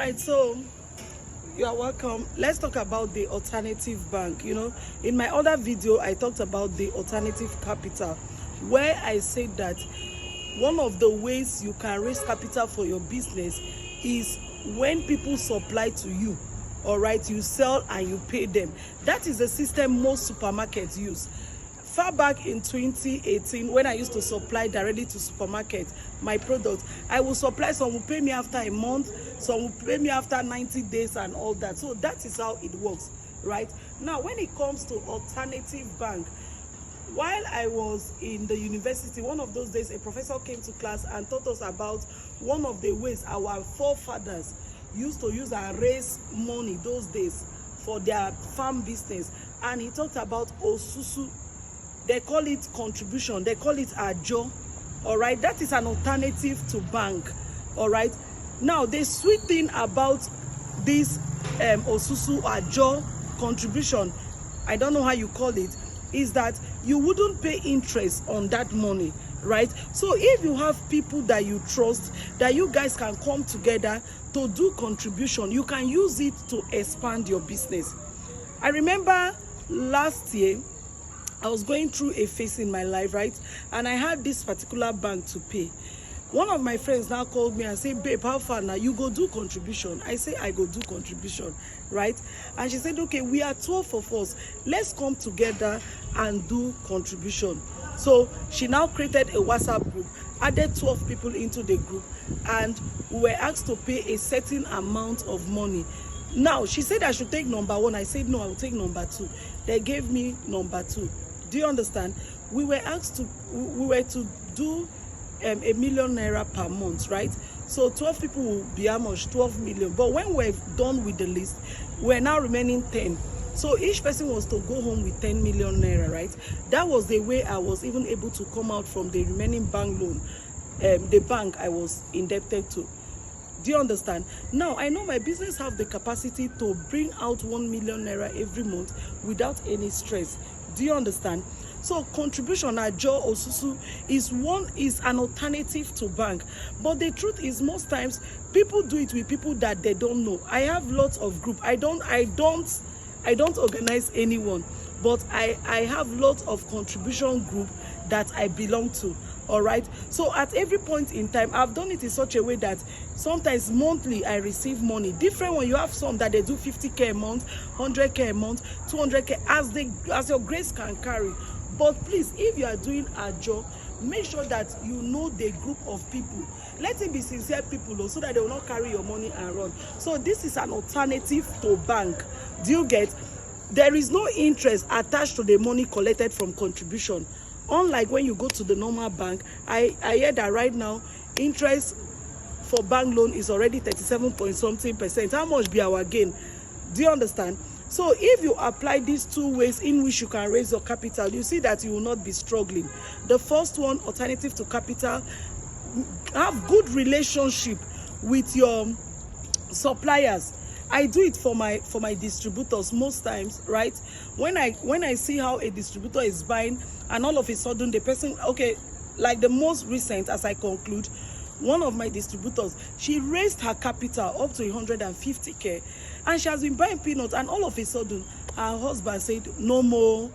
right, so you are welcome. Let's talk about the alternative bank. You know, in my other video I talked about the alternative capital, where I said that one of the ways you can raise capital for your business is when people supply to you. All right, you sell and you pay them. That is the system most supermarkets use. Far back in 2018, when I used to supply directly to supermarket my product, I will supply, some will pay me after a month, some will pay me after 90 days and all that. So that is how it works, right? Now, when it comes to alternative bank, while I was in the university, one of those days a professor came to class and taught us about one of the ways our forefathers used to use and raise money those days for their farm business. And he talked about osusu. They call it contribution, they call it ajo. All right, that is an alternative to bank. All right, now the sweet thing about this osusu ajo contribution, I don't know how you call it, is that you wouldn't pay interest on that money, right? So if you have people that you trust, that you guys can come together to do contribution, you can use it to expand your business. I remember last year I was going through a phase in my life, right? And I had this particular bank to pay. One of my friends now called me and said, babe, how far now? You go do contribution. I say, I go do contribution, right? And she said, okay, we are 12 of us. Let's come together and do contribution. So she now created a WhatsApp group, added 12 people into the group, and we were asked to pay a certain amount of money. Now, she said I should take number 1. I said, no, I will take number 2. They gave me number 2. Do you understand? We were asked to, we were to do ₦1 million per month, right? So 12 people will be how much? 12 million. But when we're done with the list, we're now remaining 10. So each person was to go home with 10 million naira, right? That was the way I was even able to come out from the remaining bank loan, the bank I was indebted to. Do you understand? Now, I know my business have the capacity to bring out 1 million naira every month without any stress. Do you understand? So contribution, ajo, osusu is an alternative to bank. But the truth is, most times people do it with people that they don't know. I have lots of group. I don't organize anyone, but I have lots of contribution group that I belong to. All right, so at every point in time, I've done it in such a way that sometimes monthly I receive money. Different when you have some that they do 50k a month, 100k a month, 200k, as your grace can carry. But please, if you are doing a job, make sure that you know the group of people. Let it be sincere people, so that they will not carry your money and run. So this is an alternative to bank. Do you get? There is no interest attached to the money collected from contribution. Unlike when you go to the normal bank, I hear that right now interest for bank loan is already 37.something%. How much be our gain? Do you understand? So if you apply these 2 ways in which you can raise your capital, you see that you will not be struggling. The first one, alternative to capital, have good relationship with your suppliers. I do it for my distributors most times, right? When I see how a distributor is buying and all of a sudden the person, okay, like the most recent, as I conclude, one of my distributors, she raised her capital up to 150k, and she has been buying peanuts, and all of a sudden her husband said no more.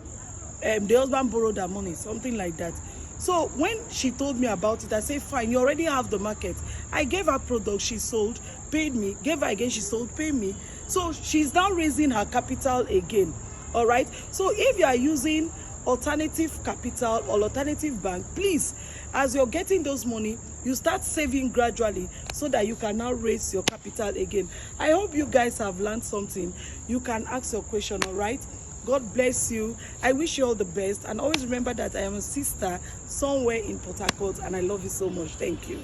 The husband borrowed her money, something like that. So when she told me about it, I said, fine, you already have the market. I gave her product, she sold, paid me, gave her again, she sold, paid me. So she's now raising her capital again. All right, so if you are using alternative capital or alternative bank, please, as you're getting those money, you start saving gradually so that you can now raise your capital again. I hope you guys have learned something. You can ask your question. All right, God bless you. I wish you all the best, and always remember that I am a sister somewhere in Port Harcourt, and I love you so much. Thank you.